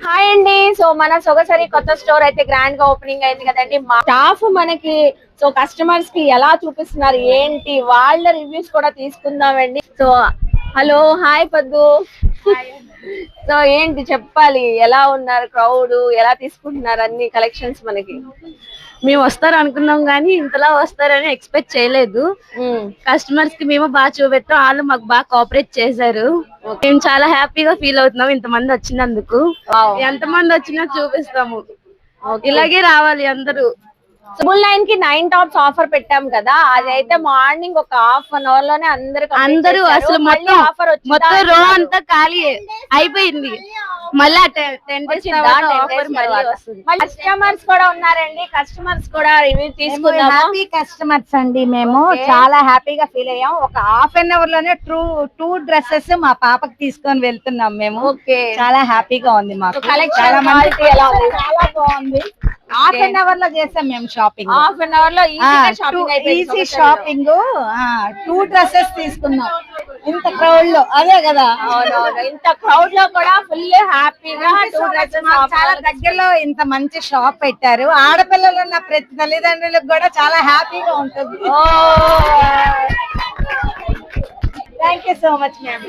Hi అండి. So మన సొగసరి కొత్త స్టోర్ అయితే గ్రాండ్ గా ఓపెనింగ్ అయింది కదండి. మా స్టాఫ్ మనకి సో కస్టమర్స్ కి ఎలా చూపిస్తున్నారు ఏంటి వాళ్ళ రివ్యూస్ కూడా తీసుకుందామండి. సో హలో, హాయ్ పద్దు. సో ఏంటి చెప్పాలి, ఎలా ఉన్నారు, క్రౌడ్ ఎలా తీసుకుంటున్నారు అన్ని కలెక్షన్స్ మనకి? మేము వస్తారు అనుకున్నాం గానీ ఇంతలా వస్తారని ఎక్స్పెక్ట్ చేయలేదు. కస్టమర్స్ కి మేము బాగా చూపెట్టాం, వాళ్ళు మాకు బాగా కోఆపరేట్ చేశారు. మేము చాలా హ్యాపీగా ఫీల్ అవుతున్నాం ఇంతమంది వచ్చినందుకు. ఎంతమంది వచ్చినా చూపిస్తాము, ఇలాగే రావాలి అందరూ. ట్రిపుల్ 9 కి 9 టాప్స్ ఆఫర్ పెట్టాం కదా, అది అయితే మార్నింగ్ ఒక ½ అవర్ లోనే అందరూ అసలు మొత్తం రో అంతా ఖాళీ అయిపోయింది. మళ్ళీ 10 days ఆఫర్ మళ్ళీ వస్తుంది. కస్టమర్స్ కూడా ఉన్నారండి, కస్టమర్స్ కూడా రివ్యూ తీసుకుందాం. హ్యాపీ కస్టమర్స్ అండి, మేము చాలా హ్యాపీగా ఫీల్ అయ్యాం. ఒక ½ అవర్ లోనే టూ డ్రెస్సెస్ మా పాపకి తీసుకొని వెళ్తున్నాం మేము. చాలా హ్యాపీగా ఉంది మాకు. కలెక్షన్ చాలా బాగుంది. ½ అవర్ లో చేసాం మేము షాపింగ్. ½ అవర్ లో ఈజీ షాపింగ్. 2 డ్రెస్సెస్ తీసుకున్నాం ఇంత క్రౌడ్ లో. అదే కదా, ఇంత క్రౌడ్ లో కూడా ఫుల్ హ్యాపీగా 2 డ్రెస్సెస్. చాలా దగ్గరలో ఇంత మంచి షాప్ పెట్టారు. ఆడపిల్లలు ఉన్న ప్రతి తల్లిదండ్రులకు కూడా చాలా హ్యాపీగా ఉంటుంది. Thank you so much ma'am.